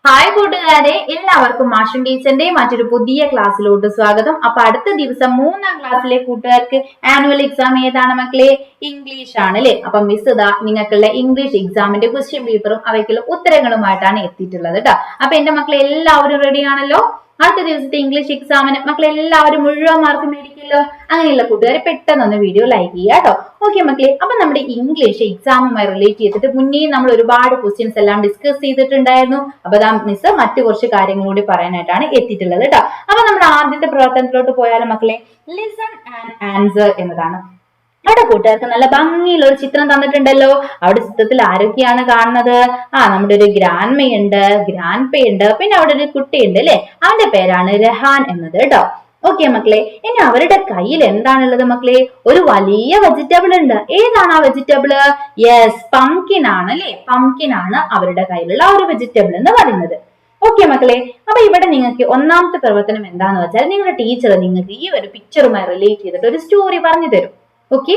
Hi കൂട്ടുകാരെ, എല്ലാവർക്കും മാഷൻ ടീച്ചറിന്റെ മറ്റൊരു പുതിയ ക്ലാസ്സിലോട്ട് സ്വാഗതം. അപ്പൊ അടുത്ത ദിവസം 3ാം ക്ലാസ്സിലെ കൂട്ടുകാർക്ക് ആനുവൽ എക്സാം ഏതാണ് മക്കളെ? ഇംഗ്ലീഷ് ആണ് അല്ലെ? അപ്പൊ മിസ് ഇതാ നിങ്ങൾക്കുള്ള ഇംഗ്ലീഷ് എക്സാമിന്റെ ക്വസ്റ്റ്യൻ പേപ്പറും അവയ്ക്കുള്ള ഉത്തരങ്ങളുമായിട്ടാണ് എത്തിയിട്ടുള്ളത് കേട്ടോ. അപ്പൊ എന്റെ മക്കളെ എല്ലാവരും റെഡി ആണല്ലോ? അടുത്ത ദിവസത്തെ ഇംഗ്ലീഷ് എക്സാമിന് മക്കളെ എല്ലാവരും മുഴുവൻ മാർക്ക് മേടിക്കല്ലോ. അങ്ങനെയുള്ള കൂട്ടുകാരെ പെട്ടെന്ന് വീഡിയോ ലൈക്ക് ചെയ്യുക കേട്ടോ. ഓക്കെ മക്കളെ, അപ്പൊ നമ്മുടെ ഇംഗ്ലീഷ് എക്സാമുമായി റിലേറ്റ് ചെയ്തിട്ട് മുന്നേ നമ്മൾ ഒരുപാട് ക്വസ്റ്റ്യൻസ് എല്ലാം ഡിസ്കസ് ചെയ്തിട്ടുണ്ടായിരുന്നു. അപ്പൊ മിസ് മറ്റു കുറച്ച് കാര്യങ്ങൾ കൂടി പറയാനായിട്ടാണ് എത്തിയിട്ടുള്ളത് കേട്ടോ. അപ്പൊ നമ്മുടെ ആദ്യത്തെ പ്രവർത്തനത്തിലോട്ട് പോയാലും മക്കളെ, ലിസൺ ആൻഡ് ആൻസർ എന്നതാണ്. അവിടെ കൂട്ടുകാർക്ക് നല്ല ഭംഗിയുള്ള ഒരു ചിത്രം തന്നിട്ടുണ്ടല്ലോ. അവിടെ ചിത്രത്തിൽ ആരൊക്കെയാണ് കാണുന്നത്? നമ്മുടെ ഒരു ഗ്രാൻഡ്മയുണ്ട്, ഗ്രാൻഡ്പയുണ്ട്, പിന്നെ അവിടെ ഒരു കുട്ടിയുണ്ട് അല്ലെ? അവന്റെ പേരാണ് രഹാൻ എന്നത് കേട്ടോ. ഓക്കെ മക്കളെ, ഇനി അവരുടെ കയ്യിൽ എന്താണുള്ളത് മക്കളെ? ഒരു വലിയ വെജിറ്റബിൾ ഉണ്ട്. ഏതാണ് ആ വെജിറ്റബിള്? യെസ്, പംകിൻ ആണ് അല്ലെ? പംകിൻ ആണ് അവരുടെ കയ്യിലുള്ള ഒരു വെജിറ്റബിൾ എന്ന് പറയുന്നത്. ഓക്കെ മക്കളെ, അപ്പൊ ഇവിടെ നിങ്ങൾക്ക് ഒന്നാമത്തെ പ്രവർത്തനം എന്താന്ന് വെച്ചാൽ, നിങ്ങളുടെ ടീച്ചർ നിങ്ങൾക്ക് ഈ ഒരു പിക്ചറുമായി റിലേറ്റ് ചെയ്തിട്ട് ഒരു സ്റ്റോറി പറഞ്ഞു തരും. ഓക്കെ,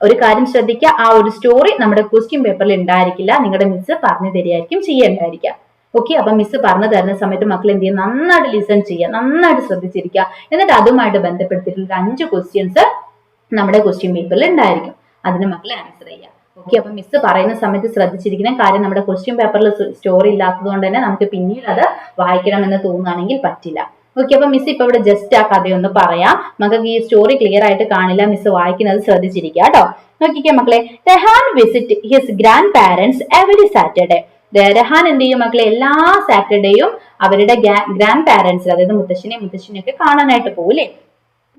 ഒരു കാര്യം ശ്രദ്ധിക്കുക, ആ ഒരു സ്റ്റോറി നമ്മുടെ ക്വസ്റ്റ്യൻ പേപ്പറിൽ ഉണ്ടായിരിക്കില്ല, നിങ്ങളുടെ മിസ് പറഞ്ഞു തരികയായിരിക്കും ചെയ്യേണ്ടായിരിക്കുക. ഓക്കെ, അപ്പൊ മിസ് പറഞ്ഞു തരുന്ന സമയത്ത് മക്കൾ എന്ത് ചെയ്യുക? നന്നായിട്ട് ലിസൺ ചെയ്യുക, നന്നായിട്ട് ശ്രദ്ധിച്ചിരിക്കുക. എന്നിട്ട് അതുമായിട്ട് ബന്ധപ്പെടുത്തിയിട്ടുള്ള 5 ക്വസ്റ്റ്യൻസ് നമ്മുടെ ക്വസ്റ്റ്യൻ പേപ്പറിൽ ഉണ്ടായിരിക്കും. അതിന് മക്കൾ ആൻസർ ചെയ്യുക. ഓക്കെ, അപ്പൊ മിസ് പറയുന്ന സമയത്ത് ശ്രദ്ധിച്ചിരിക്കുന്ന കാര്യം, നമ്മുടെ ക്വസ്റ്റ്യൻ പേപ്പറിൽ സ്റ്റോറി ഇല്ലാത്തത് കൊണ്ട് തന്നെ നമുക്ക് പിന്നീട് അത് വായിക്കണമെന്ന് തോന്നുകയാണെങ്കിൽ പറ്റില്ല. ഓക്കെ, അപ്പൊ മിസ് ഇപ്പൊ ഇവിടെ ജസ്റ്റ് ആ കഥയൊന്ന് പറയാം. നമുക്ക് ഈ സ്റ്റോറി ക്ലിയർ ആയിട്ട് കാണില്ല, മിസ് വായിക്കുന്നത് ശ്രദ്ധിച്ചിരിക്കുക കേട്ടോ. നോക്കിക്കേ മക്കളെ, Rahan visit his grandparents every Saturday. Rahan എന്ത് ചെയ്യും മക്കളെ? എല്ലാ സാറ്റർഡേയും അവരുടെ ഗ്രാൻഡ് പാരന്റ്സ്, അതായത് മുത്തശ്ശിനെയും ഒക്കെ കാണാനായിട്ട് പോകൂലേ.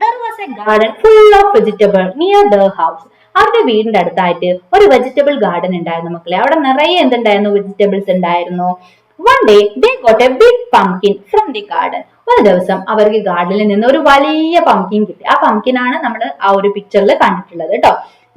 There was a garden full of vegetable near their house. അവരുടെ വീടിന്റെ അടുത്തായിട്ട് ഒരു വെജിറ്റബിൾ ഗാർഡൻ ഉണ്ടായിരുന്നു മക്കളെ. അവിടെ നിറയെ എന്തുണ്ടായിരുന്നു? വെജിറ്റബിൾസ് ഉണ്ടായിരുന്നു. One day they got a big pumpkin from the garden. ഒരു ദിവസം അവർക്ക് ഗാർഡനിൽ നിന്ന് ഒരു വലിയ പംകിൻ കിട്ടി. ആ പംകിൻ ആണ് നമ്മൾ ആ ഒരു പിക്ചറിൽ കണ്ടിട്ടുള്ളത് കേട്ടോ.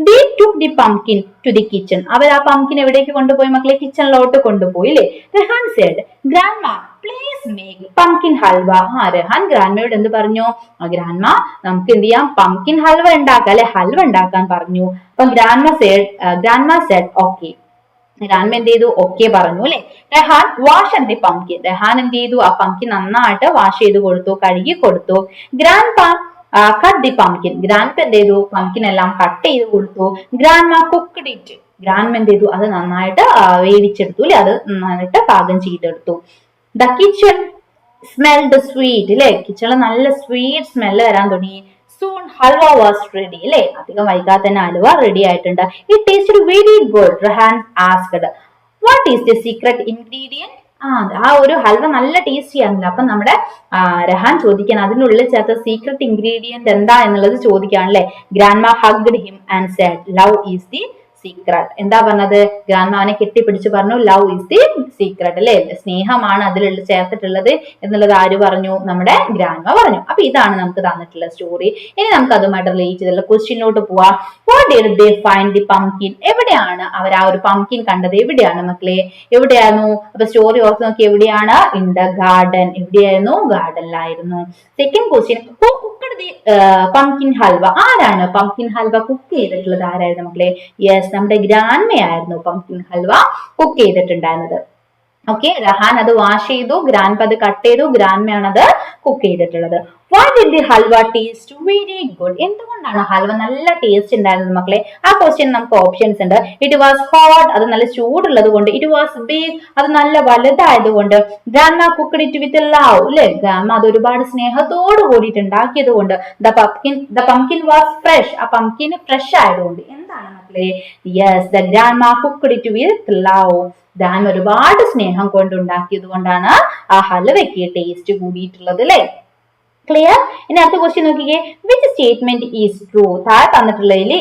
They took the pumpkin to the kitchen. അവർ ആ പംകിൻ എവിടേക്ക് കൊണ്ടുപോയി മക്കളെ? കിച്ചണിലോട്ട് കൊണ്ടുപോയി അല്ലേ? Rehan said, Grandma, please make pumpkin halwa. രഹാൻ ഗ്രാൻഡ്മയോട് എന്ത് പറഞ്ഞു? ഗ്രാൻഡ്മ, നമുക്ക് എന്ത് ചെയ്യാം? പംകിൻ ഹൽവ ഉണ്ടാക്കാം അല്ലെ? ഹൽവ ഉണ്ടാക്കാൻ പറഞ്ഞു. അപ്പൊ ഗ്രാൻഡ്മ സെഡ് ഓക്കെ. ഗ്രാൻഡ്മ എന്ത് ചെയ്തു? ഓക്കെ പറഞ്ഞു അല്ലെ? രഹാൻ വാഷ് ദി പംകിൻ. രഹാൻ എന്ത് ചെയ്തു? ആ പംകിൻ നന്നായിട്ട് വാഷ് ചെയ്ത് കൊടുത്തു, കഴുകി കൊടുത്തു. Grandpa cut the pumpkin. Grandpa എന്ത് ചെയ്തു? പംകിൻ എല്ലാം കട്ട് ചെയ്ത് കൊടുത്തു. Grandma cooked it. ഗ്രാൻഡ്മ എന്ത് ചെയ്തു? അത് നന്നായിട്ട് വേവിച്ചെടുത്തു അല്ലെ? അത് നന്നായിട്ട് പാകം ചെയ്തെടുത്തു. ദ കിച്ചൺ സ്മെൽഡ് സ്വീറ്റ് അല്ലെ? കിച്ചണിൽ നല്ല സ്വീറ്റ് സ്മെല്ല് വരാൻ തുടങ്ങി. Soon halwa was ready അല്ലെ? അധികം വൈകാതെ തന്നെ ഹൽവ റെഡി ആയിട്ടുണ്ട്. It tasted very good. Rehan asked, What is the secret ingredient? ആ ഒരു ഹൽവ നല്ല ടേസ്റ്റി ആണല്ലോ. അപ്പൊ നമ്മുടെ രഹാൻ ചോദിക്കാൻ അതിനുള്ളിൽ ചേർത്ത സീക്രട്ട് ഇൻഗ്രീഡിയന്റ് എന്താ എന്നുള്ളത് ചോദിക്കാണല്ലേ. Grandma hugged him and said, love is the secret. എന്താ പറഞ്ഞത്? ഗ്രാൻഡ്മ അവനെ കെട്ടിപ്പിടിച്ച് പറഞ്ഞു, ലവ് ഈസ് ദി സീക്രട്ട് അല്ലെ? സ്നേഹമാണ് അതിലുള്ള ചേർത്തിട്ടുള്ളത് എന്നുള്ളത് ആര് പറഞ്ഞു? നമ്മുടെ ഗ്രാൻഡ്മ പറഞ്ഞു. അപ്പൊ ഇതാണ് നമുക്ക് തന്നിട്ടുള്ള സ്റ്റോറി. ഇനി നമുക്ക് അതുമായിട്ട് റിലേറ്റ് ചെയ്തുള്ള ക്വസ്റ്റ്യനിലോട്ട് പോവാം. What did they find the pumpkin? എവിടെയാണ് അവർ ആ ഒരു പംകിൻ കണ്ടത്? എവിടെയാണ് മക്കളെ? എവിടെയായിരുന്നു? അപ്പൊ സ്റ്റോറി ഓർത്ത് നോക്കി, എവിടെയാണ്? In the garden. എവിടെയായിരുന്നു? ഗാർഡനിലായിരുന്നു. Second question, who cooked the pumpkin halwa? ആരാണ് പംകിൻ ഹൽവ കുക്ക് ചെയ്തിട്ടുള്ളത്? ആരായിരുന്നു മക്കളെ? യെസ്, നമ്മുടെ ഗ്രാൻഡ്മയായിരുന്നു പംകിൻ ഹൽവ കുക്ക് ചെയ്തിട്ടുണ്ടായിരുന്നത്. ഓക്കെ, രഹാൻ അത് വാഷ് ചെയ്തു, ഗ്രാൻഡ്പ അത് കട്ട് ചെയ്തു, ഗ്രാൻഡ്മയാണ് അത് കുക്ക് ചെയ്തിട്ടുള്ളത്. Why did the halwa taste very good? എന്തുകൊണ്ടാണ് ഹൽവ നല്ല ടേസ്റ്റ് ഉണ്ടായിരുന്നത് മക്കളെ? ആ ക്വസ്റ്റ്യൻ നമുക്ക് ഓപ്ഷൻസ് ഉണ്ട്. ഇറ്റ് വാസ് ഹോട്ട്, അത് നല്ല ചൂടുള്ളത് കൊണ്ട്. ഇറ്റ് വാസ് ബിഗ്, അത് നല്ല വലുതായതുകൊണ്ട്. Grandma cooked it with love അല്ലെ? ഗ്രാൻഡ്മ അത് ഒരുപാട് സ്നേഹത്തോട് കൂടിയിട്ട് ഉണ്ടാക്കിയത് കൊണ്ട്. ദ പംകിൻ വാസ് ഫ്രഷ്, ആ പംകിൻ ഫ്രഷ് ആയതുകൊണ്ട്. എന്താണ് മക്കളെ? Yes, the grandma cooked it with love. Grandma ഒരുപാട് സ്നേഹം കൊണ്ട് ഉണ്ടാക്കിയത് കൊണ്ടാണ് ആ ഹൽവയ്ക്ക് ടേസ്റ്റ് കൂടിയിട്ടുള്ളത് അല്ലെ? ക്ലിയർ? ഇനി അടുത്ത ക്വസ്റ്റ്യൻ നോക്കിക്കേ. Which statement is true? താഴെ തന്നിട്ടുള്ളതിൽ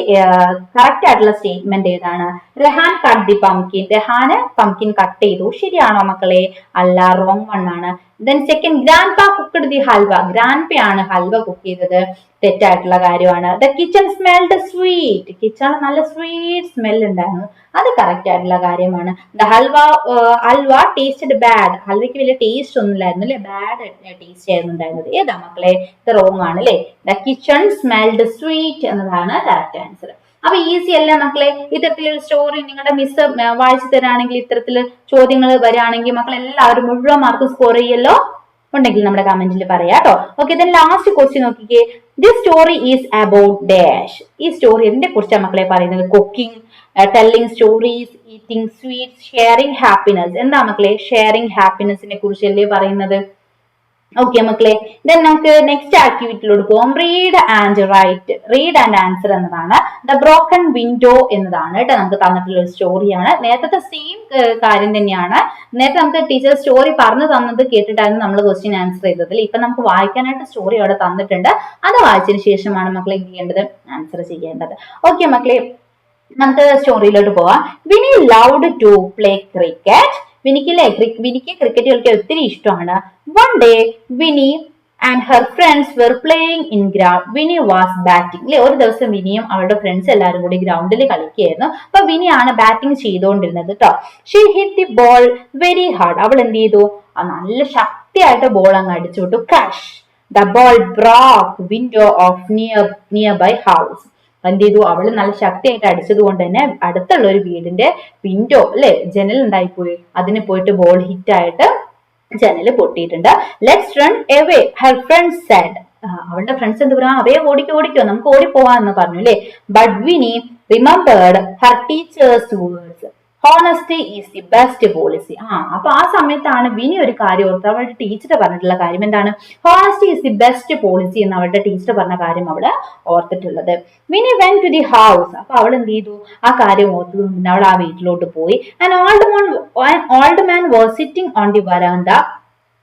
കറക്റ്റ് ആയിട്ടുള്ള സ്റ്റേറ്റ്മെന്റ് ഏതാണ്? Rahan cut the pumpkin. രഹാന് പംകിൻ കട്ട് ചെയ്തു. ശരിയാണോ മക്കളെ? അല്ല, റോങ് വൺ ആണ്. Then second, grandpa cooked the halwa. ഗ്രാൻഡ്പയാണ് ഹൽവ കുക്ക് ചെയ്തത്. തെറ്റായിട്ടുള്ള കാര്യമാണ്. The kitchen smelled sweet. കിച്ചണിൽ നല്ല സ്വീറ്റ് സ്മെൽ ഉണ്ടായിരുന്നു. അത് കറക്റ്റ് ആയിട്ടുള്ള കാര്യമാണ്. The halwa tasted bad. ഹൽവയ്ക്ക് വലിയ ടേസ്റ്റ് ഒന്നും ഇല്ലായിരുന്നു അല്ലെ? ബാഡ് ടേസ്റ്റ് ആയിരുന്നു ഉണ്ടായിരുന്നത്. ഏതാ മക്കളെ? ഇത് റോങ് ആണ് അല്ലെ? ദ കിച്ചൺ സ്മെൽഡ് സ്വീറ്റ് എന്നതാണ് കറക്റ്റ് ആൻസർ. അപ്പൊ ഈസി അല്ല മക്കളെ. ഇത്തരത്തിലൊരു സ്റ്റോറി നിങ്ങളുടെ മിസ് വായിച്ചു തരാണെങ്കിൽ, ഇത്തരത്തില് ചോദ്യങ്ങൾ വരികയാണെങ്കിൽ മക്കൾ എല്ലാവരും മുഴുവൻ മാർക്ക് സ്കോർ ചെയ്യല്ലോ. ഉണ്ടെങ്കിൽ നമ്മുടെ കമന്റിൽ പറയാട്ടോ. ഓക്കെ, ദെൻ ലാസ്റ്റ് ക്വസ്റ്റ്യൻ നോക്കിക്കേ. This story is about dash. ഈ സ്റ്റോറി എന്തിനെ കുറിച്ചാണ് മക്കളെ പറയുന്നത്? Cooking, telling stories, eating sweets, sharing happiness. എന്താ മക്കളെ? ഷെയറിംഗ് ഹാപ്പിനെസിനെ കുറിച്ചല്ലേ പറയുന്നത്. ഓക്കെ മക്കളെ, ദെൻ നമുക്ക് നെക്സ്റ്റ് ആക്ടിവിറ്റിയിലോട്ട് പോകാം. Read and write. Read and answer എന്നതാണ്. ദ ബ്രോക്കൺ വിൻഡോ എന്നതാണ് കേട്ടോ നമുക്ക് തന്നിട്ടുള്ള ഒരു സ്റ്റോറിയാണ്. നേരത്തെ സെയിം കാര്യം തന്നെയാണ്. നേരത്തെ നമുക്ക് ടീച്ചർ സ്റ്റോറി പറഞ്ഞു തന്നത് കേട്ടിട്ടായിരുന്നു നമ്മൾ ക്വസ്റ്റ്യൻ ആൻസർ ചെയ്തതിൽ. ഇപ്പൊ നമുക്ക് വായിക്കാനായിട്ട് സ്റ്റോറി അവിടെ തന്നിട്ടുണ്ട്. അത് വായിച്ചതിന് ശേഷമാണ് മക്കളെ എന്ത് ചെയ്യേണ്ടത്? ആൻസർ ചെയ്യേണ്ടത്. ഓക്കെ മക്കളെ, നമുക്ക് സ്റ്റോറിയിലോട്ട് പോവാം. Vini loved to play cricket. വിനിക്ക് ക്രിക്കറ്റ് കളിക്കാൻ ഒത്തിരി ഇഷ്ടമാണ്. One day Vini and her friends were playing in ground. Vini was batting. അല്ലെ, ഒരു ദിവസം വിനിയും അവളുടെ ഫ്രണ്ട്സ് എല്ലാവരും കൂടി ഗ്രൗണ്ടിൽ കളിക്കുകയായിരുന്നു. അപ്പൊ വിനിയാണ് ബാറ്റിംഗ് ചെയ്തുകൊണ്ടിരുന്നത് കേട്ടോ. She hit the ball very hard. അവൾ എന്ത് ചെയ്തു? നല്ല ശക്തിയായിട്ട് ബോൾ അങ്ങ് അടിച്ചു വിട്ടു. Crash. The ball broke window of nearby house. എന്ത് ചെയ്തു? അവള് നല്ല ശക്തിയായിട്ട് അടിച്ചത് കൊണ്ട് തന്നെ അടുത്തുള്ള ഒരു വീടിന്റെ വിൻഡോ അല്ലെ, ജനൽ ഉണ്ടായിപ്പോയി. അതിന് പോയിട്ട് ബോൾ ഹിറ്റ് ആയിട്ട് ജനല് പൊട്ടിയിട്ടുണ്ട്. Let's run away her friends said. അവളുടെ ഫ്രണ്ട്സ് എന്ത് പറയാ? അവയെ ഓടിക്കോ നമുക്ക് ഓടിപ്പോവാന്ന് പറഞ്ഞു അല്ലെ. But Vini remembered her teachers words. Honesty is the best policy. അപ്പൊ ആ സമയത്താണ് വിനി ഒരു കാര്യം ഓർത്ത്. അവളുടെ ടീച്ചർ പറഞ്ഞിട്ടുള്ള കാര്യം എന്താണ്? Honesty is the best policy എന്ന് അവളുടെ ടീച്ചർ പറഞ്ഞ കാര്യം അവള് ഓർത്തിട്ടുള്ളത്. വിനി വെന്റ് ടു ദി ഹൗസ്. അപ്പൊ അവൾ എന്ത് ചെയ്തു? ആ കാര്യം ഓർത്തത് പിന്നെ അവൾ ആ വീട്ടിലോട്ട് പോയി. And old man was sitting on the veranda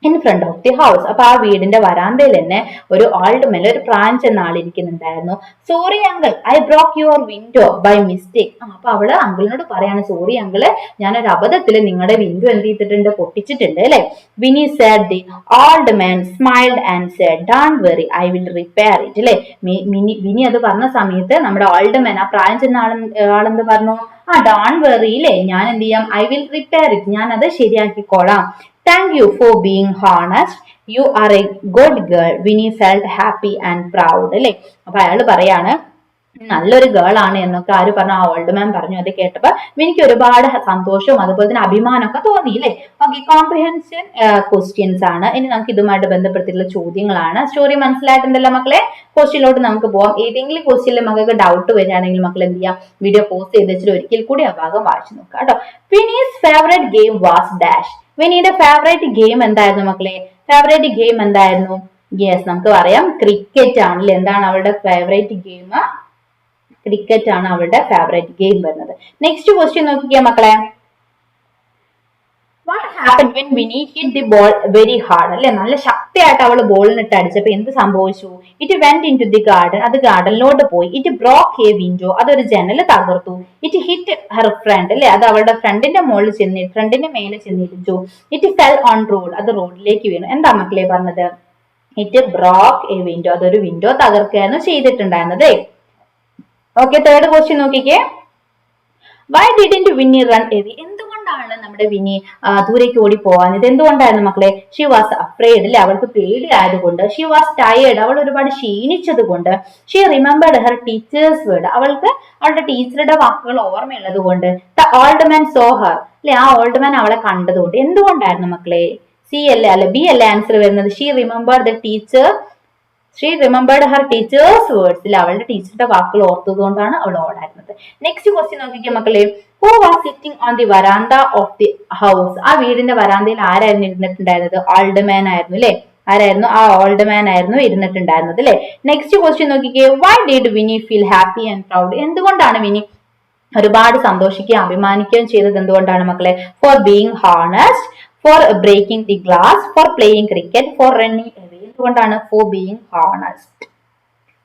in front of the house. അപ്പൊ ആ വീടിന്റെ വരാന്തയിൽ തന്നെ ഒരു ഓൾഡ് മെൻ, ഒരു പ്രാഞ്ച് എന്ന ആൾ ഇരിക്കുന്നുണ്ടായിരുന്നു. Sorry uncle, I broke your window by mistake. അപ്പൊ അവള് അങ്കിളിനോട് പറയാണ്, സോറി അങ്കിള്, ഞാനൊരു അബദ്ധത്തില് നിങ്ങളുടെ വിൻഡോ എന്ത് ചെയ്തിട്ടുണ്ട്? പൊട്ടിച്ചിട്ടുണ്ട് അല്ലെ. വിനി said. The old man smiled and said, don't worry, I will repair it. അല്ലെ, വിനി അത് പറഞ്ഞ സമയത്ത് നമ്മുടെ ഓൾഡ് മാൻ, ആ പ്രാഞ്ച് എന്ന ആളെന്ത് പറഞ്ഞു? ഡോണ്ട് വെറി അല്ലെ, ഞാൻ എന്ത് ചെയ്യാം? ഐ വിൽ റിപ്പയർ ഇറ്റ്, ഞാൻ അത് ശരിയാക്കിക്കോളാം. Thank you for being honest. You are a good girl. Winnie felt happy and proud. അല്ലെ, അപ്പൊ അയാള് പറയാണ് നല്ലൊരു ഗേൾ ആണ് എന്നൊക്കെ ആര് പറഞ്ഞു? ആ ഓൾഡ് മാൻ പറഞ്ഞു. അത് കേട്ടപ്പോ എനിക്ക് ഒരുപാട് സന്തോഷവും അതുപോലെ തന്നെ അഭിമാനമൊക്കെ തോന്നി അല്ലെ. ഓക്കെ, കോംപ്രിഹെൻഷൻ ക്വസ്റ്റ്യൻസ് ആണ്. ഇനി നമുക്ക് ഇതുമായിട്ട് ബന്ധപ്പെട്ടിട്ടുള്ള ചോദ്യങ്ങളാണ്. സ്റ്റോറി മനസ്സിലായിട്ടുണ്ടല്ലോ മക്കളെ? ക്വസ്റ്റ്യനിലോട്ട് നമുക്ക് പോവാം. ഏതെങ്കിലും ക്വസ്റ്റ്യനിൽ മക്കൾക്ക് ഡൗട്ട് വരികയാണെങ്കിൽ മക്കൾ എന്ത് ചെയ്യാം? വീഡിയോ പോസ്റ്റ് ചെയ്ത് വെച്ചിട്ട് ഒരിക്കൽ കൂടി ആ ഭാഗം വായിച്ചു നോക്കാം കേട്ടോ. Vini's favourite game was dash. വിനിയുടെ ഫേവറേറ്റ് ഗെയിം എന്തായിരുന്നു മക്കളെ? ഫേവറേറ്റ് ഗെയിം എന്തായിരുന്നു? യെസ്, നമുക്ക് പറയാം ക്രിക്കറ്റ് ആണല്ലേ. എന്താണ് അവളുടെ ഫേവറേറ്റ് ഗെയിം? ക്രിക്കറ്റ് ആണ് അവളുടെ ഫേവറേറ്റ് ഗെയിം വരുന്നത്. നെക്സ്റ്റ് ക്വസ്റ്റ്യൻ നോക്കിക്കേ മക്കളെ. What happen when Vini hit the ball very hard. അല്ലെ, നല്ല ശക്തിയായിട്ട് അവൾ ബോളിനിട്ട് അടിച്ചപ്പോ എന്ത് സംഭവിച്ചു? It went into the garden. അത് ഗാർഡനിലോട്ട് പോയി. It broke a window. അതൊരു ജനല് തകർത്തു. It hit her friend. അല്ലെ, അത് അവളുടെ ഫ്രണ്ടിന്റെ മേലെ ചെന്നിടിച്ചു. It fell on road. അത് റോഡിലേക്ക് വീണു. എന്താ മക്കളെ പറഞ്ഞത്? It broke a window. അതൊരു വിൻഡോ തകർക്കുകയായിരുന്നു ചെയ്തിട്ടുണ്ടായിരുന്നത്. ഓക്കെ, തേർഡ് ക്വസ്റ്റ്യൻ നോക്കിക്കേ. Why didn't Vini run away. എന്തുകൊണ്ടാണ് നമ്മുടെ വിനി ദൂരേക്ക് ഓടി പോകാഞ്ഞത്? എന്തുകൊണ്ടായിരുന്നു മക്കളെ? She was afraid. അല്ലെ, അവൾക്ക് പേടി ആയതുകൊണ്ട്. She was tired. അവൾ ഒരുപാട് ക്ഷീണിച്ചത് കൊണ്ട്. She remembered her teacher's word. അവൾക്ക് അവളുടെ ടീച്ചറുടെ വാക്കുകൾ ഓർമ്മയുള്ളത് കൊണ്ട്. The old man saw her. അല്ലെ, ആ ഓൾഡ് മാൻ അവളെ കണ്ടതുകൊണ്ട്. എന്തുകൊണ്ടായിരുന്നു മക്കളെ? സി അല്ലേ, അല്ലെ ബി അല്ലേ ആൻസർ വരുന്നത്? She remembered her teacher's words. അവളുടെ ടീച്ചറുടെ വാക്കുകൾ ഓർത്തതുകൊണ്ടാണ് അവൾ ഓടായിരുന്നത്. നെക്സ്റ്റ് ക്വസ്റ്റ്യൻ നോക്കിക്കേ മക്കളെ. Who was sitting on the veranda of the house. ആ വീടിന്റെ വരാന്തയിൽ ആരായിരുന്നു ഇരുന്നിട്ടുണ്ടായിരുന്നത്? ഓൾഡ് മാൻ ആയിരുന്നു അല്ലെ. ആരായിരുന്നു? ആ ഓൾഡ് മാൻ ആയിരുന്നു ഇരുന്നിട്ടുണ്ടായിരുന്നത് അല്ലെ. നെക്സ്റ്റ് ക്വസ്റ്റ്യൻ നോക്കിക്കേ. Why did Vini feel happy and proud. എന്തുകൊണ്ടാണ് വിനി ഒരുപാട് സന്തോഷിക്കുകയും അഭിമാനിക്കുകയും ചെയ്തത്? എന്തുകൊണ്ടാണ് മക്കളെ? For being honest, for breaking the glass, for playing cricket, for running away. എന്തുകൊണ്ടാണ്? For being honest.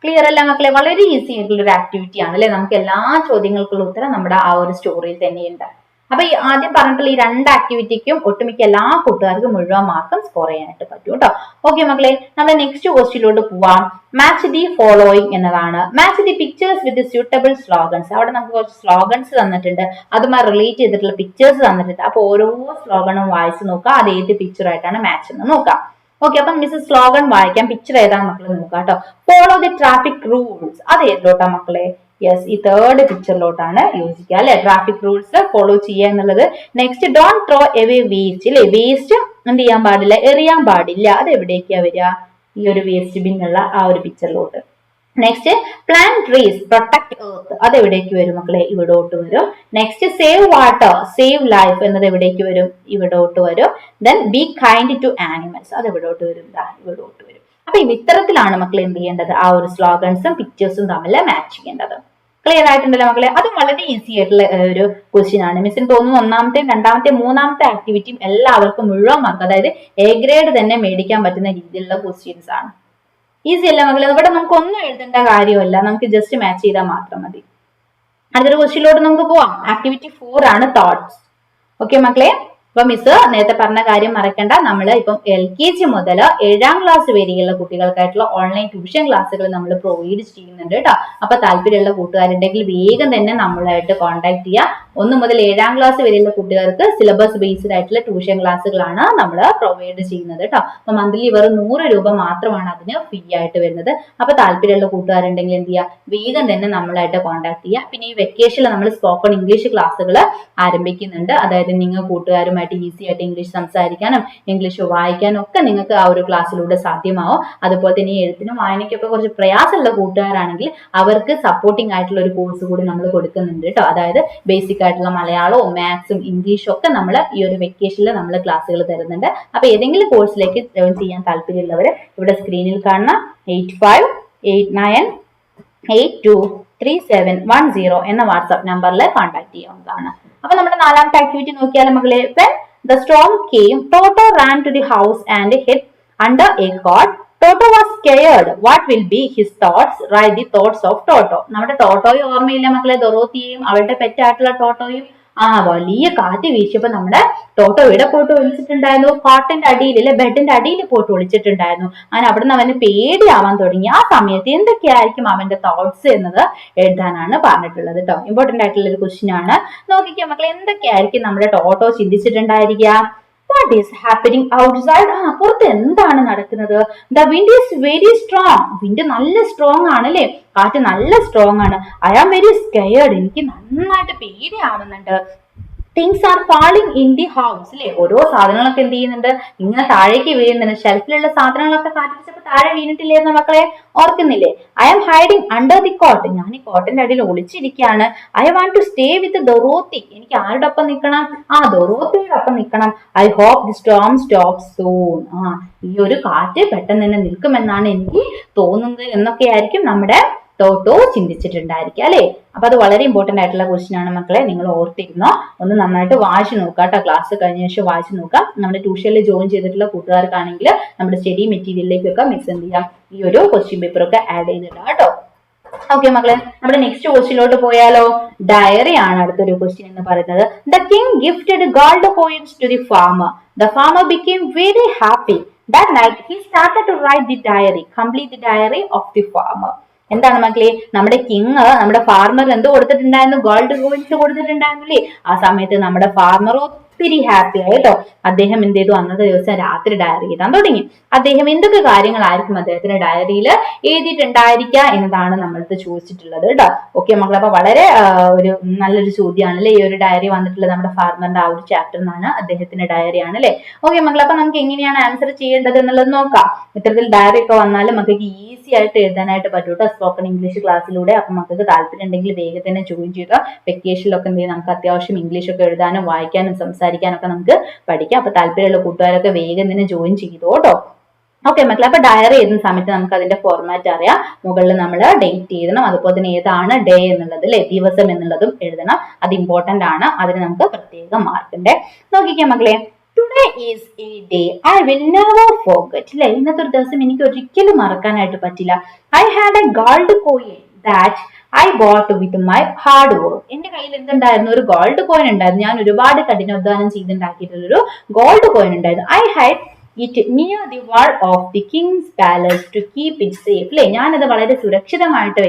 ക്ലിയർ അല്ല മക്കളെ? വളരെ ഈസി ആയിട്ടുള്ള ഒരു ആക്ടിവിറ്റി ആണ് അല്ലെ. നമുക്ക് എല്ലാ ചോദ്യങ്ങൾക്കുള്ള ഉത്തരം നമ്മുടെ ആ ഒരു സ്റ്റോറിയിൽ തന്നെയുണ്ട്. അപ്പൊ ഈ ആദ്യം പറഞ്ഞിട്ടുള്ള ഈ രണ്ട് ആക്ടിവിറ്റിക്കും ഒട്ടുമിക്ക എല്ലാ കൂട്ടുകാർക്കും മുഴുവൻ മാർക്കും സ്കോർ ചെയ്യാനായിട്ട് പറ്റും കേട്ടോ. ഓക്കെ മക്കളെ, നമ്മുടെ നെക്സ്റ്റ് ക്വസ്റ്റ്യനിലോട്ട് പോവാം. മാച്ച് ദി ഫോളോയിങ് എന്നതാണ്. Match the pictures with suitable slogans. അവിടെ നമുക്ക് കുറച്ച് സ്ലോഗൻസ് തന്നിട്ടുണ്ട്, അതുമായി റിലേറ്റ് ചെയ്തിട്ടുള്ള പിക്ചേഴ്സ് തന്നിട്ടുണ്ട്. അപ്പൊ ഓരോ സ്ലോഗണും വായിച്ചു നോക്കാം, അത് ഏത് പിക്ചറായിട്ടാണ് മാച്ച് എന്ന് നോക്കാം. ഓക്കെ, അപ്പൊ മിസ് സ്ലോഗൻ വായിക്കാം, പിക്ചർ ഏതാ മക്കളെ നോക്കാം കേട്ടോ. Follow the traffic rules. അത് ഏതിലോട്ടാ മക്കളെ? യെസ്, ഈ തേർഡ് പിക്ചറിലോട്ടാണ് യോജിക്കുക അല്ലെ. ട്രാഫിക് റൂൾസ് ഫോളോ ചെയ്യുക എന്നുള്ളത്. Next, don't throw away waste അല്ലെ. വേസ്റ്റ് എന്ത് ചെയ്യാൻ പാടില്ല, എറിയാൻ പാടില്ല. അത് എവിടേക്കാ വരിക, ഈ ഒരു വേസ്റ്റ് ബിൻ ഉള്ള ആ ഒരു പിക്ചറിലോട്ട്. Next, plant trees protect earth, അത് എവിടേക്ക് വരും മക്കളെ, ഇവിടോട്ട് വരും. Next, save water save life എന്നത് എവിടേക്ക് വരും, ഇവിടോട്ട് വരും. Then be kind to animals, അത് എവിടോട്ട് വരും, ഇവിടോട്ട് വരും. അപ്പൊ ഇത്തരത്തിലാണ് മക്കളെ എന്ത് ചെയ്യേണ്ടത്, ആ ഒരു സ്ലോഗൻസും പിക്ചേഴ്സും തമ്മിൽ മാച്ച് ചെയ്യേണ്ടത്. ക്ലിയർ ആയിട്ടുണ്ടല്ലോ മക്കളെ. അതും വളരെ ഈസി ആയിട്ടുള്ള ഒരു ക്വസ്റ്റ്യൻ ആണ്. മിസ്സിന് തോന്നുന്നു ഒന്നാമത്തെയും രണ്ടാമത്തെയും മൂന്നാമത്തെ ആക്ടിവിറ്റിയും എല്ലാവർക്കും മുഴുവൻ മാർക്ക്, അതായത് എ ഗ്രേഡ് തന്നെ മേടിക്കാൻ പറ്റുന്ന രീതിയിലുള്ള ക്വസ്റ്റ്യൻസ് ആണ്. ഈസി അല്ല മക്കളെ. ഇവിടെ നമുക്ക് ഒന്നും എഴുതേണ്ട കാര്യമല്ല, നമുക്ക് ജസ്റ്റ് മാച്ച് ചെയ്താൽ മാത്രം മതി. അടുത്തൊരു ക്വസ്റ്റ്യനിലോട്ട് നമുക്ക് പോവാം. ആക്ടിവിറ്റി 4 ആണ് തോട്ട്സ്. ഓക്കെ മക്കളെ. അപ്പൊ മിസ് നേരത്തെ പറഞ്ഞ കാര്യം മറക്കണ്ട, നമ്മൾ ഇപ്പം LKG മുതൽ 7ാം ക്ലാസ് വരെയുള്ള കുട്ടികൾക്കായിട്ടുള്ള ഓൺലൈൻ ട്യൂഷൻ ക്ലാസ്സുകൾ നമ്മൾ പ്രൊവൈഡ് ചെയ്യുന്നുണ്ട് കേട്ടോ. അപ്പൊ താല്പര്യമുള്ള കൂട്ടുകാരുണ്ടെങ്കിൽ വേഗം തന്നെ നമ്മളായിട്ട് കോൺടാക്ട് ചെയ്യുക. 1 മുതൽ 7ാം ക്ലാസ് വരെയുള്ള കുട്ടികൾക്ക് സിലബസ് ബേസ്ഡ് ആയിട്ടുള്ള ട്യൂഷൻ ക്ലാസ്സുകളാണ് നമ്മൾ പ്രൊവൈഡ് ചെയ്യുന്നത് കേട്ടോ. അപ്പൊ മന്ത്ലി വെറും 100 രൂപ മാത്രമാണ് അതിന് ഫീ ആയിട്ട് വരുന്നത്. അപ്പൊ താല്പര്യമുള്ള കൂട്ടുകാരുണ്ടെങ്കിൽ എന്ത് ചെയ്യുക, വേഗം തന്നെ നമ്മളായിട്ട് കോൺടാക്ട് ചെയ്യുക. പിന്നെ ഈ വെക്കേഷനിൽ നമ്മൾ സ്പോക്കൺ ഇംഗ്ലീഷ് ക്ലാസ്സുകൾ ആരംഭിക്കുന്നുണ്ട്. അതായത് നിങ്ങൾ കൂട്ടുകാരുമായിട്ട് ഈസി ആയിട്ട് ഇംഗ്ലീഷ് സംസാരിക്കാനും ഇംഗ്ലീഷ് വായിക്കാനും ഒക്കെ നിങ്ങൾക്ക് ആ ഒരു ക്ലാസ്സിലൂടെ സാധ്യമാവും. അതുപോലെ തന്നെ ഈ എഴുത്തിനും വായനയ്ക്കൊക്കെ കുറച്ച് പ്രയാസമുള്ള കൂട്ടുകാരാണെങ്കിൽ അവർക്ക് സപ്പോർട്ടിംഗ് ആയിട്ടുള്ള ഒരു കോഴ്സ് കൂടി നമ്മൾ കൊടുക്കുന്നുണ്ട് കേട്ടോ. അതായത് ബേസിക് ആയിട്ടുള്ള മലയാളവും മാത്സും ഇംഗ്ലീഷും ഒക്കെ നമ്മൾ ഈ ഒരു വെക്കേഷനിൽ നമ്മൾ ക്ലാസ്സുകൾ തരുന്നുണ്ട്. അപ്പൊ ഏതെങ്കിലും കോഴ്സിലേക്ക് ജോയിൻ ചെയ്യാൻ താല്പര്യമുള്ളവർ ഇവിടെ സ്ക്രീനിൽ കാണുന്ന 8589823710 എന്ന വാട്സ്ആപ്പ് നമ്പറിൽ കോൺടാക്ട് ചെയ്യാവുന്നതാണ്. അപ്പൊ നമ്മുടെ 4ാമത്തെ ആക്ടിവിറ്റി നോക്കിയാലും മകളെ. When the storm came, Toto ran to the house and hid under a cot. Toto was scared. What will be his thoughts? Write the thoughts of Toto. നമ്മുടെ ടോട്ടോയെ ഓർമ്മയില്ല മക്കളെ, ദൊറോത്തിയും അവളുടെ പെറ്റായിട്ടുള്ള ടോട്ടോയും. വലിയ കാറ്റ് വീശിയപ്പോ നമ്മുടെ ടോട്ടോ ഇവിടെ പോയിട്ട് ഒളിച്ചിട്ടുണ്ടായിരുന്നു, കോട്ടിന്റെ അടിയിൽ അല്ലെ, ബെഡിന്റെ അടിയിൽ പോയിട്ട് ഒളിച്ചിട്ടുണ്ടായിരുന്നു. അങ്ങനെ അവിടുന്ന് അവന് പേടിയാവാൻ തുടങ്ങി. ആ സമയത്ത് എന്തൊക്കെയായിരിക്കും അവന്റെ തോട്ട്സ് എന്നത് എഴുതാനാണ് പറഞ്ഞിട്ടുള്ളത് കേട്ടോ. ഇമ്പോർട്ടന്റ് ആയിട്ടുള്ള ഒരു ക്വസ്റ്റ്യൻ ആണ്. നോക്കിക്കോ മക്കളെ, എന്തൊക്കെയായിരിക്കും നമ്മുടെ ടോട്ടോ ചിന്തിച്ചിട്ടുണ്ടായിരിക്കുക. What is happening outside? പുറത്ത് എന്താണ് നടക്കുന്നത്? The wind is very strong. Wind നല്ല സ്ട്രോങ് ആണ് അല്ലെ, കാറ്റ് നല്ല സ്ട്രോങ് ആണ്. I am very scared. എനിക്ക് നന്നായിട്ട് പേടിയാവുന്നുണ്ട്. Things are falling in the house അല്ലെ, ഓരോ സാധനങ്ങളൊക്കെ എന്ത് ചെയ്യുന്നുണ്ട്, ഇങ്ങനെ താഴേക്ക് വീഴുന്നുണ്ട്. ഷെൽഫിലുള്ള സാധനങ്ങളൊക്കെ കാറ്റിച്ചപ്പോ താഴെ വീണിട്ടില്ലായിരുന്നു മക്കളെ, ഓർക്കുന്നില്ലേ? I am hiding under the coat. ഞാൻ ഈ കോട്ടിന്റെ അടിയിൽ ഒളിച്ചിരിക്കുകയാണ്. I want to stay with Dorothy. എനിക്ക് ആരുടെ ഒപ്പം നിൽക്കണം? ദൊറോത്തിയുടെ ഒപ്പം നിൽക്കണം. I hope the storm stop soon. ഈ ഒരു കാറ്റ് പെട്ടെന്ന് തന്നെ നിൽക്കുമെന്നാണ് എനിക്ക് തോന്നുന്നത് എന്നൊക്കെയായിരിക്കും നമ്മുടെ ടോട്ടോ ചിന്തിച്ചിട്ടുണ്ടായിരിക്കും അല്ലെ. അപ്പൊ അത് വളരെ ഇമ്പോർട്ടന്റ് ആയിട്ടുള്ള ക്വസ്റ്റ്യൻ ആണ് മക്കളെ, നിങ്ങൾ ഓർത്തിരുന്നോ. ഒന്ന് നന്നായിട്ട് വായിച്ചു നോക്കാം കേട്ടോ. ക്ലാസ് കഴിഞ്ഞ ശേഷം വായിച്ചു നോക്കാം. നമ്മുടെ ട്യൂഷനിൽ ജോയിൻ ചെയ്തിട്ടുള്ള കൂട്ടുകാർക്കാണെങ്കിൽ നമ്മുടെ സ്റ്റഡി മെറ്റീരിയലിലേക്കൊക്കെ മിക്സ് എന്ത് ചെയ്യാം, ഈ ഒരു ക്വസ്റ്റ്യൻ പേപ്പർ ഒക്കെ ആഡ് ചെയ്തിടാം കേട്ടോ. ഓക്കെ മക്കളെ, നമ്മുടെ നെക്സ്റ്റ് ക്വസ്റ്റ്യനിലോട്ട് പോയാലോ. ഡയറി ആണ് അടുത്തൊരു ക്വസ്റ്റ്യൻ എന്ന് പറയുന്നത്. The king gifted gold coins to the farmer. The farmer became very happy. That night he started to write the diary. Complete the diary of the farmer. എന്താണ് മക്കളെ, നമ്മുടെ കിങ് നമ്മുടെ farmer എന്ത് കൊടുത്തിട്ടുണ്ടായിരുന്നു, ഗോൾഡ് കോയിൻസ് കൊടുത്തിട്ടുണ്ടായിരുന്നില്ലേ. ആ സമയത്ത് നമ്മുടെ farmer ഒത്തിരി ഹാപ്പി ആയിട്ടോ. അദ്ദേഹം എന്ത് ചെയ്തു, അന്നത്തെ ദിവസം രാത്രി ഡയറി എഴുതാൻ തുടങ്ങി. അദ്ദേഹം എന്തൊക്കെ കാര്യങ്ങളായിരിക്കും അദ്ദേഹത്തിന്റെ ഡയറിയിൽ എഴുതിയിട്ടുണ്ടായിരിക്കുക എന്നതാണ് നമ്മൾക്ക് ചോദിച്ചിട്ടുള്ളത് കേട്ടോ. ഓക്കെ മക്കളെ, അപ്പൊ വളരെ ഒരു നല്ലൊരു ചോദ്യമാണ് അല്ലെ ഈ ഒരു ഡയറി വന്നിട്ടുള്ളത്. നമ്മുടെ ഫാർമറിന്റെ ആ ഒരു ചാപ്റ്റർ എന്നാണ്, അദ്ദേഹത്തിന്റെ ഡയറി ആണ് അല്ലെ. ഓക്കെ മക്കളെ, അപ്പൊ നമുക്ക് എങ്ങനെയാണ് ആൻസർ ചെയ്യേണ്ടത് എന്നുള്ളത് നോക്കാം. ഇത്തരത്തിൽ ഡയറി ഒക്കെ വന്നാലും നമുക്ക് ഈസി ആയിട്ട് എഴുതാനായിട്ട് പറ്റും കേട്ടോ, സ്പോക്കൺ ഇംഗ്ലീഷ് ക്ലാസ്സിലൂടെ. അപ്പൊ നമുക്ക് താല്പര്യം ഉണ്ടെങ്കിൽ വേഗം തന്നെ ജോയിൻ ചെയ്യുക. വെക്കേഷനിലൊക്കെ എന്ത് ചെയ്യും, നമുക്ക് അത്യാവശ്യം ഇംഗ്ലീഷ് ഒക്കെ എഴുതാനും വായിക്കാനും സംസാരിക്കാനൊക്കെ നമുക്ക് പഠിക്കാം. അപ്പൊ താല്പര്യമുള്ള കൂട്ടുകാരൊക്കെ വേഗം തന്നെ ജോയിൻ ചെയ്തോ കേട്ടോ. ഓക്കെ മക്കളെ, അപ്പൊ ഡയറി എഴുതുന്ന സമയത്ത് നമുക്ക് അതിന്റെ ഫോർമാറ്റ് അറിയാം. മുകളിൽ നമ്മൾ ഡേറ്റ് എഴുതണം, അതുപോലെ തന്നെ ഏതാണ് ഡേ എന്നുള്ളത് അല്ലെ, ദിവസം എന്നുള്ളതും എഴുതണം. അത് ഇമ്പോർട്ടന്റ് ആണ്, അതിന് നമുക്ക് പ്രത്യേകം മാർക്ക് ഉണ്ട്. നോക്കിക്കാം മക്കളെ, today is A day I will never forget അല്ലെ. ഇന്നത്തെ ഒരു ദിവസം എനിക്ക് ഒരിക്കലും മറക്കാനായിട്ട് പറ്റില്ല. I had A gold coin that I boat with my hard work. എന്റെ കയ്യിൽ എന്തുണ്ടായിരുന്നു, ഒരു ഗോൾഡ് കോയിൻ ഉണ്ടായിരുന്നു. ഞാൻ ഒരുപാട് കഠിനാധ്വാനം ചെയ്തുണ്ടാക്കിയിട്ടുള്ളൊരു ഗോൾഡ് കോയിൻ ഉണ്ടായിരുന്നു. I had it near the wall of the king's palace to keep it safe അല്ലെ. ഞാനത് വളരെ സുരക്ഷിതമായിട്ട്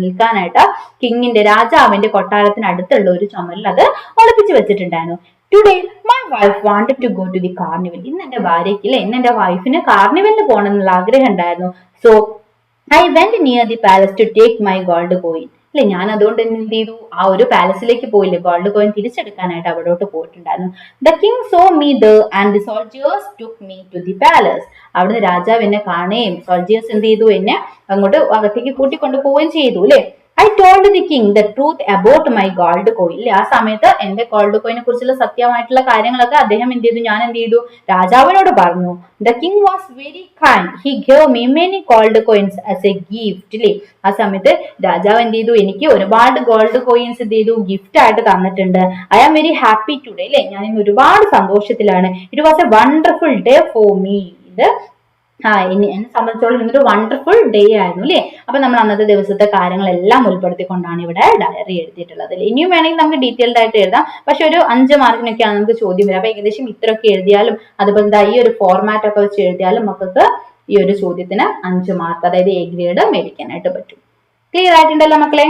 നിൽക്കാനായിട്ട് കിങ്ങിന്റെ, രാജാവിന്റെ കൊട്ടാരത്തിന് അടുത്തുള്ള ഒരു ചുമരിൽ അത് ഒളിപ്പിച്ചു വെച്ചിട്ടുണ്ടായിരുന്നു. Today my wife wanted to go to the carnival. ഇന്ന് എന്റെ ഭാര്യയ്ക്ക് അല്ലെ, ഇന്ന് എന്റെ വൈഫിന് കാർണിവലിന് പോകണം എന്നുള്ള ആഗ്രഹം ഉണ്ടായിരുന്നു. So I went near the palace to take my gold coin അല്ലെ. ഞാൻ അതുകൊണ്ട് തന്നെ എന്ത് ചെയ്തു, ആ ഒരു പാലസിലേക്ക് പോയില്ലേ, ഗോൾഡ് കോയിൻ തിരിച്ചെടുക്കാനായിട്ട് അവിടോട്ട് പോയിട്ടുണ്ടായിരുന്നു. The king saw me there and the soldiers took me to the palace. അവിടുന്ന് രാജാവ് എന്നെ കാണുകയും സോൾജേഴ്സ് എന്ത് ചെയ്തു, എന്നെ അങ്ങോട്ട് അകത്തേക്ക് കൂട്ടിക്കൊണ്ടു പോവുകയും ചെയ്തു അല്ലെ. I told the king the truth about my gold coin. ഇല്ലേ, ആ സമയത്ത് എന്റെ ഗോൾഡ് കോയിനെ കുറിച്ചുള്ള സത്യമായിട്ടുള്ള കാര്യങ്ങളൊക്കെ അദ്ദേഹം എന്ത് ചെയ്തു, ഞാൻ എന്ത് ചെയ്തു, രാജാവിനോട് പറഞ്ഞു. The king was very kind, he gave me many gold coins as A gift. ഇല്ലേ, ആ സമയത്ത് രാജാവ് എന്ത് ചെയ്തു, എനിക്ക് ഒരുപാട് ഗോൾഡ് കോയിൻസ് എന്ത് ചെയ്തു, ഗിഫ്റ്റ് ആയിട്ട് തന്നിട്ടുണ്ട്. I am very happy today. അല്ലെ, ഞാൻ ഇന്ന് ഒരുപാട് സന്തോഷത്തിലാണ്. It was a wonderful day for me. ഇത് എന്നെ സംബന്ധിച്ചോളം ഇന്നൊരു വണ്ടർഫുൾ ഡേ ആയിരുന്നു അല്ലെ. അപ്പൊ നമ്മൾ അന്നത്തെ ദിവസത്തെ കാര്യങ്ങളെല്ലാം ഉൾപ്പെടുത്തിക്കൊണ്ടാണ് ഇവിടെ ഡയറി എഴുതിയിട്ടുള്ളത്. ഇനിയും വേണമെങ്കിൽ നമുക്ക് ഡീറ്റെയിൽഡ് ആയിട്ട് എഴുതാം, പക്ഷെ ഒരു 5 മാർക്കിനൊക്കെയാണ് നമുക്ക് ചോദ്യം വരിക. അപ്പൊ ഏകദേശം ഇത്രയൊക്കെ എഴുതിയാലും അതുപോലെ ഈ ഒരു ഫോർമാറ്റ് ഒക്കെ വെച്ച് എഴുതിയാലും നമുക്ക് ഈ ഒരു ചോദ്യത്തിന് 5 മാർക്ക്, അതായത് എ ഗ്രേഡ് മേടിക്കാനായിട്ട് പറ്റും. ക്ലിയർ ആയിട്ടുണ്ടല്ലോ മക്കളെ?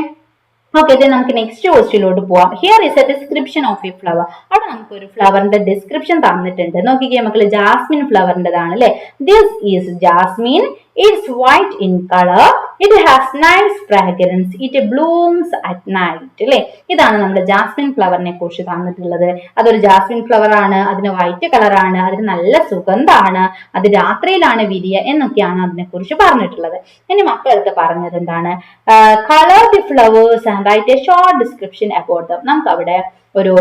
ഓക്കെ, നമുക്ക് നെക്സ്റ്റ് ക്വസ്റ്റ്യനിലോട്ട് പോവാം. Here is A description of A flower. അവിടെ നമുക്ക് ഒരു ഫ്ലവറിന്റെ ഡിസ്ക്രിപ്ഷൻ തന്നിട്ടുണ്ട്. നോക്കിക്കേ മക്കള്, ജാസ്മിൻ ഫ്ലവറിന്റെതാണ് അല്ലെ. This is jasmine. It's white in colour. It has nice fragrance. It blooms at night. അല്ലെ, ഇതാണ് നമ്മുടെ ജാസ്മിൻ ഫ്ലവറിനെ കുറിച്ച് തന്നിട്ടുള്ളത്. അതൊരു ജാസ്മിൻ ഫ്ലവർ ആണ്, അതിന് വൈറ്റ് കളറാണ്, അതിന് നല്ല സുഗന്ധമാണ്, അത് രാത്രിയിലാണ് വിരിയ എന്നൊക്കെയാണ് അതിനെ കുറിച്ച് പറഞ്ഞിട്ടുള്ളത്. ഇനി മക്കൾക്ക് പറഞ്ഞത് എന്താണ്, colour the flowers and write a short description about them. നമുക്ക് അവിടെ ഒരു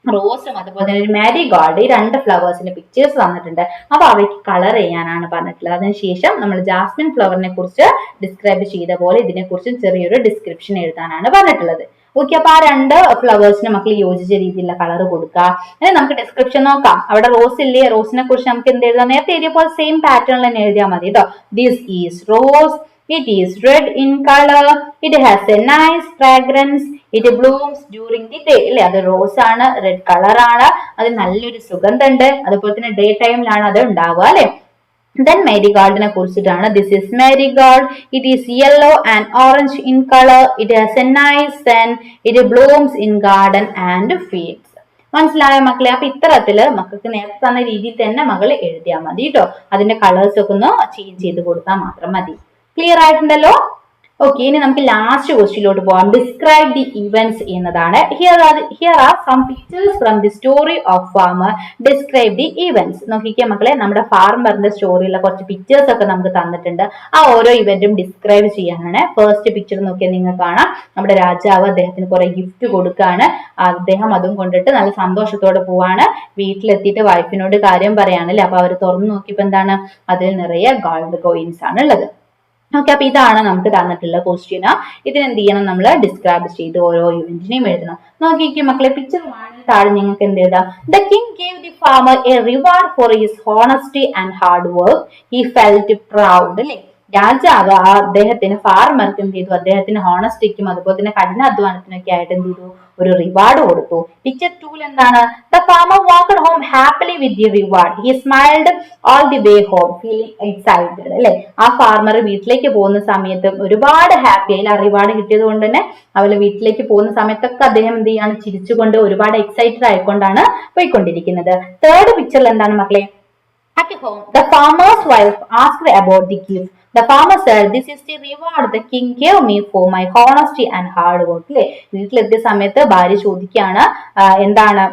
റോസും അതുപോലെ തന്നെ ഒരു മാരിഗോൾഡ്, ഈ 2 ഫ്ലവേഴ്സിന്റെ പിക്ചേഴ്സ് തന്നിട്ടുണ്ട്. അപ്പൊ അവയ്ക്ക് കളർ ചെയ്യാനാണ് പറഞ്ഞിട്ടുള്ളത്. അതിനുശേഷം നമ്മൾ ജാസ്മിൻ ഫ്ലവറിനെ കുറിച്ച് ഡിസ്ക്രൈബ് ചെയ്ത പോലെ ഇതിനെ കുറിച്ചും ചെറിയൊരു ഡിസ്ക്രിപ്ഷൻ എഴുതാനാണ് പറഞ്ഞിട്ടുള്ളത്. ഓക്കെ, അപ്പൊ ആ 2 ഫ്ലവേഴ്സിന് മക്കൾ യോജിച്ച രീതിയിലുള്ള കളർ കൊടുക്കുക. അല്ലെ, നമുക്ക് ഡിസ്ക്രിപ്ഷൻ നോക്കാം. അവിടെ റോസ് ഇല്ലേ, റോസിനെ കുറിച്ച് നമുക്ക് എന്ത് എഴുതാം, നേരത്തെ എഴുതിയ പോലെ സെയിം പാറ്റേണിൽ തന്നെ എഴുതിയാൽ മതി കേട്ടോ. This is rose. It is red in color. It has a nice fragrance. It blooms during the day. അല്ലെ, അത് റോസ് ആണ്, റെഡ് കളർ ആണ്, അത് നല്ലൊരു സുഗന്ധമുണ്ട്, അതുപോലെ തന്നെ ഡേ ടൈമിലാണ് അത് ഉണ്ടാവുക അല്ലെ. ദെൻ മാരിഗോൾഡിനെ കുറിച്ചിട്ടാണ്. This is marigold. It is yellow and orange in colour. It has A nice smell. It Bloom's in garden and fields. മനസ്സിലായോ മക്കളെ? അപ്പൊ ഇത്തരത്തില് മക്കൾക്ക് നേരത്തെ തന്ന രീതിയിൽ തന്നെ മകൾ എഴുതിയാൽ മതി കേട്ടോ. അതിന്റെ കളേഴ്സ് ഒക്കെ ഒന്ന് ചേഞ്ച് ചെയ്ത് കൊടുത്താൽ മാത്രം മതി. ക്ലിയർ ആയിട്ടുണ്ടല്ലോ? ഓക്കെ, ഇനി നമുക്ക് ലാസ്റ്റ് ക്വസ്റ്റ്യനിലോട്ട് പോകാം. ഡിസ്ക്രൈബ് ദി ഇവന്റ്സ് എന്നതാണ്. Here are some pictures from the story of farmer. Describe the events. നോക്കിക്കേ മക്കളെ, നമ്മുടെ ഫാർമറിന്റെ സ്റ്റോറിയിലെ കുറച്ച് പിക്ചേഴ്സ് ഒക്കെ നമുക്ക് തന്നിട്ടുണ്ട്. ആ ഓരോ ഇവന്റും ഡിസ്ക്രൈബ് ചെയ്യാനാണ്. ഫസ്റ്റ് പിക്ചർ നോക്കിയാൽ നിങ്ങൾക്ക് കാണാം, നമ്മുടെ രാജാവ് അദ്ദേഹത്തിന് കുറെ ഗിഫ്റ്റ് കൊടുക്കുകയാണ്. അദ്ദേഹം അതും കൊണ്ടിട്ട് നല്ല സന്തോഷത്തോടെ പോവാണ്. വീട്ടിലെത്തിയിട്ട് വൈഫിനോട് കാര്യം പറയാനല്ലേ. അപ്പൊ അവർ തുറന്നു നോക്കിയപ്പോ എന്താണ്, അതിൽ നിറയെ ഗോൾഡ് കോയിൻസ് ആണ് ഉള്ളത്. ഓക്കെ, അപ്പൊ ഇതാണ് നമുക്ക് തന്നിട്ടുള്ള ക്വസ്റ്റ്യൻ. ഇതിനെന്ത് ചെയ്യണം, നമ്മൾ ഡിസ്ക്രൈബ് ചെയ്ത് ഓരോ ഇവന്റിനെയും എഴുതണം. നോക്കിക്കും മക്കളെ, പിക്ചർ താഴെ നിങ്ങൾക്ക് എന്ത് എഴുതാം. The king gave the farmer A reward for his honesty and hard work. He felt proud. അല്ലെ, രാജാവ് അദ്ദേഹത്തിന് ഫാർമർക്ക് എന്ത് ചെയ്തു, അദ്ദേഹത്തിന് ഹോണസ്റ്റിക്കും അതുപോലെ തന്നെ കഠിനാധ്വാനത്തിനൊക്കെ ആയിട്ട് എന്ത് ചെയ്തു, ഒരു റിവാർഡ് കൊടുത്തു. പിക്ചർ 2 എന്താണ്, the farmer walked home happily with the reward. He smiled all the way home feeling excited. അല്ലെ, ആ ഫാർമർ വീട്ടിലേക്ക് പോകുന്ന സമയത്ത് ഒരുപാട് ഹാപ്പി ആയി. ആ റിവാർഡ് കിട്ടിയത് കൊണ്ട് തന്നെ അവര് വീട്ടിലേക്ക് പോകുന്ന സമയത്തൊക്കെ അദ്ദേഹം എന്ത് ചെയ്യാണ്, ചിരിച്ചുകൊണ്ട് ഒരുപാട് എക്സൈറ്റഡ് ആയിക്കൊണ്ടാണ് പോയിക്കൊണ്ടിരിക്കുന്നത്. തേർഡ് പിക്ചറിൽ എന്താണ് മക്കളെ, at home the farmer's wife asked about the gift. The farmer said, this is the reward the king gave me for my honesty and hard work. അല്ലെ, വീട്ടിലെത്തിയ സമയത്ത് ഭാര്യ ചോദിക്കുകയാണ് എന്താണ്,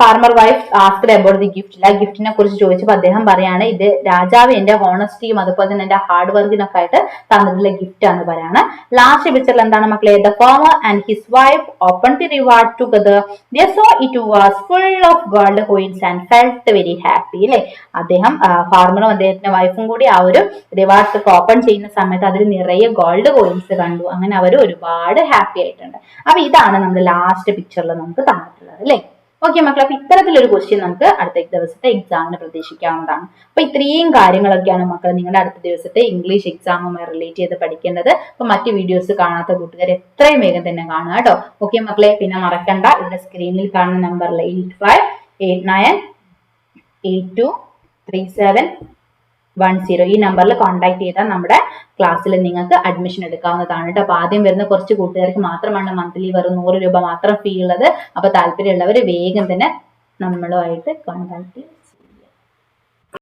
farmer wife asked about the gift. ആ ഗിഫ്റ്റിനെ കുറിച്ച് ചോദിച്ചപ്പോൾ അദ്ദേഹം പറയാണ്, ഇത് രാജാവ് എന്റെ ഹോണസ്റ്റിയും അതുപോലെ തന്നെ എന്റെ ഹാർഡ് വർക്കിനൊക്കെ ആയിട്ട് തന്നിട്ടുള്ള ഗിഫ്റ്റ് ആണ് പറയാണ്. ലാസ്റ്റ് പിക്ചറിൽ എന്താണ് മക്കളെ, the farmer and his wife open the reward together. They saw it was full of gold coins and felt very happy. അല്ലെ, അദ്ദേഹം ഫാർമറും അദ്ദേഹത്തിന്റെ വൈഫും കൂടി ആ ഒരു റിവാർഡ് ഓപ്പൺ ചെയ്യുന്ന സമയത്ത് അതിൽ നിറയെ ഗോൾഡ് കോയിൻസ് കണ്ടു. അങ്ങനെ അവർ ഒരുപാട് ഹാപ്പി ആയിട്ടുണ്ട്. അപ്പൊ ഇതാണ് നമ്മുടെ ലാസ്റ്റ് പിക്ചറിൽ നമുക്ക് തന്നിട്ടുള്ളത് അല്ലെ. ഓക്കെ മക്കളെ, അപ്പൊ ഇത്തരത്തിലൊരു ക്വസ്റ്റ്യൻ നമുക്ക് അടുത്ത ദിവസത്തെ എക്സാമിന് പ്രതീക്ഷിക്കാവുന്നതാണ്. അപ്പൊ ഇത്രയും കാര്യങ്ങളൊക്കെയാണ് മക്കൾ നിങ്ങളുടെ അടുത്ത ദിവസത്തെ ഇംഗ്ലീഷ് എക്സാമുമായി റിലേറ്റ് ചെയ്ത് പഠിക്കേണ്ടത്. അപ്പൊ മറ്റു വീഡിയോസ് കാണാത്ത കൂട്ടുകാർ എത്രയും വേഗം തന്നെ കാണുക കേട്ടോ. ഓക്കെ മക്കളെ, പിന്നെ മറക്കണ്ട, ഇവിടെ സ്ക്രീനിൽ കാണുന്ന നമ്പറിൽ 8589823710 ഈ നമ്പറിൽ കോൺടാക്ട് ചെയ്താൽ നമ്മുടെ ക്ലാസ്സിൽ നിങ്ങൾക്ക് അഡ്മിഷൻ എടുക്കാവുന്നതാണ് കേട്ടോ. അപ്പൊ ആദ്യം വരുന്ന കുറച്ച് കൂട്ടുകാർക്ക് മാത്രമാണ് മന്ത്ലി വെറും 100 രൂപ മാത്രം ഫീ ഉള്ളത്. അപ്പൊ താല്പര്യമുള്ളവർ വേഗം തന്നെ നമ്മളുമായിട്ട് കോൺടാക്ട്